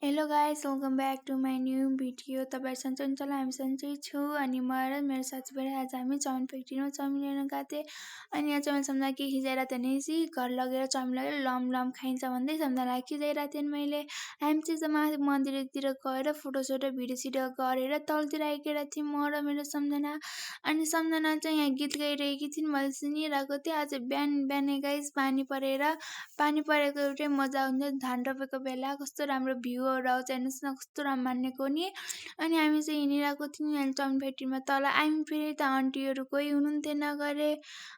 Hello guys, welcome back to my new video. तपाईहरु सन्चै हुनुहुन्छ होला? हामी सन्चै छु। अनि म र मेरो साथीभाइ आज हामी चाउमिन फ्याक्ट्रीमा चाउमिन लिन गएको थियौँ। अनि यहाँ चाउमिन सम्झना के खिचाइरहेको थिएँ भनेपछि घर लगेर चाउमिन लगेर लम लम खाइन्छ भन्दै सम्झनालाई खिचाइरहेको थिएँ मैले। हामी चाहिँ माथि मन्दिरतिर गएर फोटोसोटो भिडियो गरेर तलतिर आइगएको थियौँ म र मेरो सम्झना। अनि सम्झना चाहिँ यहाँ गीत गाइरहेकी थिइन्, मैले सुनिरहेको थिएँ। आज बिहान बिहानै गाइस पानी परेको एउटै मजा हुन्छ। धान रोपेको बेला कस्तो राम्रो भ्यूहरू आउँछ, हेर्नुहोस् न कस्तो राम्रो मानेको नि। अनि हामी चाहिँ हिँडिरहेको थियौँ यहाँ चाउमिन फ्याक्ट्रीमा तल। हामी फेरि त आन्टीहरू कोही हुनुहुन्थेन गरे।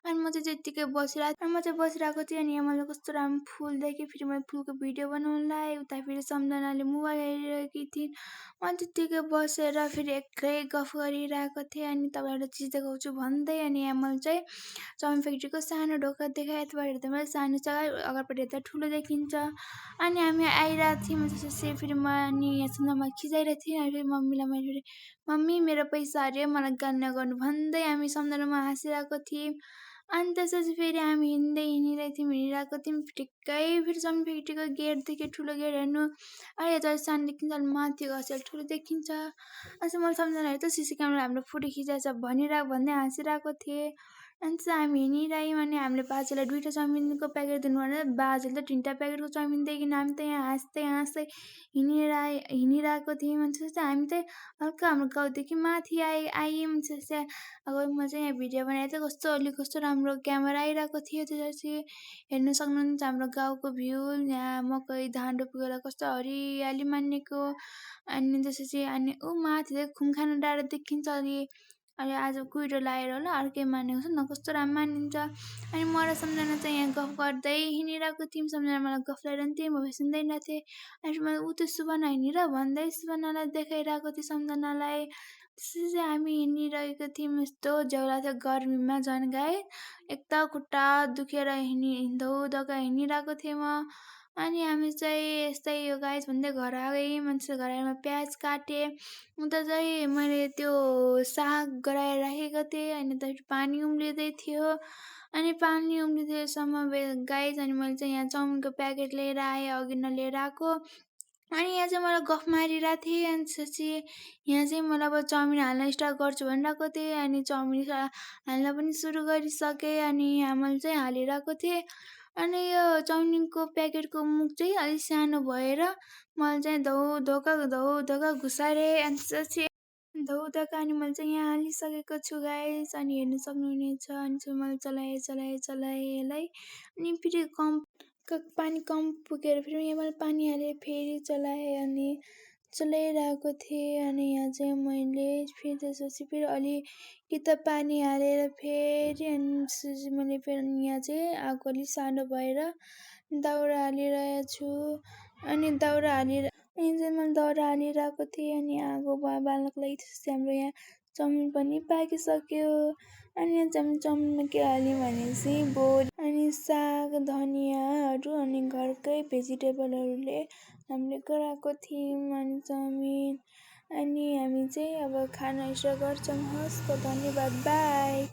अनि म चाहिँ त्यत्तिकै बसिरहेको थिएँ। अनि यहाँ मैले कस्तो राम्रो फुल देखेँ। फेरि मैले फुलको भिडियो बनाउनुलाई उता फेरि सम्झनाले मोबाइल हेरिरहेकी थिइन्। म त्यत्तिकै बसेर फेरि एक्लै गफ गरिरहेको थिएँ। अनि तपाईँहरूलाई चिज देखाउँछु भन्दै अनि यहाँ मैले चाहिँ चाउमिन फ्याक्ट्रीको सानो ढोका देखाएँ। यताबाट हेर्दा मैले सानो छ, अगाडिपट्टि हेर्दा ठुलो देखिन्छ। अनि हामी आइरहेको थियौँ त्यसपछि फेरि म अनि यहाँसम्म खिचाइरहेको थिएँ। अनि फेरि मम्मीलाई मैले फेरि मम्मी मेरो पैसा हऱ्यो मलाई गाली नगर्नु भन्दै हामी सम्झनामा हाँसिरहेको थियौँ। अनि त्यसपछि फेरि हामी हिँडिरहेको थियौँ ठिक्कै फेरि चाउमिन फ्याक्ट्रीको गेटदेखि ठुलो गेट हेर्नु। अहिले त सानो देखिन्छ, अलि माथि गएपछि अलि ठुलो देखिन्छ। अनि मैले सम्झनाहरू त सिसी क्यामेरा हाम्रो फोटो खिचाएछ भन्दै हाँसिरहेको थिएँ। अनि चाहिँ हामी हिँडिरह्यौँ। अनि हामीले बाजेलाई 2टा चाउमिनको प्याकेट दिनु भनेर बाजेले त 3टा प्याकेटको चाउमिन दिइकन हामी त यहाँ हाँस्दै हिँडिरहेको थियौँ। अनि त्यसपछि हामी चाहिँ हल्का हाम्रो गाउँदेखि माथि आयौँ। त्यसपछि अब म चाहिँ यहाँ भिडियो बनाएको थिएँ, कस्तो राम्रो क्यामेरा आइरहेको थियो। त्यसपछि हेर्नु सक्नुहुन्छ हाम्रो गाउँको भ्यू। यहाँ मकै धान रोपेको बेला कस्तो हरियाली मानेको। अनि त्यसपछि अनि माथि चाहिँ खुमखाना डाँडा देखिन्छ। अनि आज कुहिरो लगाएर होला अर्कै मानेको छ न, कस्तो राम्रो मानिन्छ। अनि म र सम्झना चाहिँ यहाँ गफ गर्दै हिँडिरहेको थियौँ। सम्झना मलाई गफ लगाइरहन्थेँ, म सुन्दैन थिएँ। अनि मैले ऊ त्यो सुबना हिँडेर भन्दै सुबनालाई देखाइरहेको थिएँ सम्झनालाई। त्यसपछि हामी हिँडिरहेको थियौँ। यस्तो झ्याउला थियो गर्मीमा झन् गाई, एक त खुट्टा दुखेर हिँड्दा हिँडिरहेको थिएँ म। अनि हामी चाहिँ यस्तै यो गाइस भन्दै घर आएँ। मान्छे घर आएर प्याज काटेँ। उता चाहिँ मैले त्यो साग गराएर राखेको थिएँ। अनि त पानी उम्लिँदै थियो। अनि पानी उम्लिँदैसम्म गाइस अनि मैले चाहिँ यहाँ चाउमिनको प्याकेट लिएर आएँ, अघि नलिएर आएको। अनि यहाँ चाहिँ मलाई गफ मारिरहेको थिएँ। अनि त्यसपछि यहाँ चाहिँ मलाई अब चाउमिन हाल्न स्टार्ट गर्छु भनिरहेको थिएँ। अनि चाउमिन हाल्न पनि सुरु गरिसकेँ। अनि यहाँ मैले चाहिँ हालिरहेको थिएँ। अनि यो चाउमिनको प्याकेटको मुख चाहिँ अलिक सानो भएर मैले चाहिँ धोका घुसारेँ। अनि त्यसपछि अनि मैले चाहिँ यहाँ हालिसकेको छु गाइस। अनि हेर्नु सक्नुहुनेछ। अनि चाहिँ मैले चलाएँ यसलाई। अनि फेरि पानी कम पुगेर फेरि यहाँ मैले पानी हालेर फेरि चलाएँ। अनि चलाइरहेको थिएँ। अनि यहाँ चाहिँ मैले फेरि त्यसपछि फेरि अलिकति त पानी हालेर फेरि अनि त्यसपछि मैले फेरि यहाँ चाहिँ आगो अलिक सानो भएर दाउरा हालिरहेको छु। अनि चाहिँ मैले दाउरा हालिरहेको थिएँ। अनि आगो बाल्नको लागि त्यसपछि हाम्रो यहाँ चाउमिन पनि पाकिसक्यो। अनि यहाँ चाहिँ चाउमिनमा के हाल्यौँ भनेपछि बोडी अनि साग धनियाँहरू अनि घरकै भेजिटेबलहरूले हामीले गराएको थियौँ अनि चाउमिन। अनि हामी चाहिँ अब खाना स्टार्ट गर्छौँ। हस् त धन्यवाद, बाई।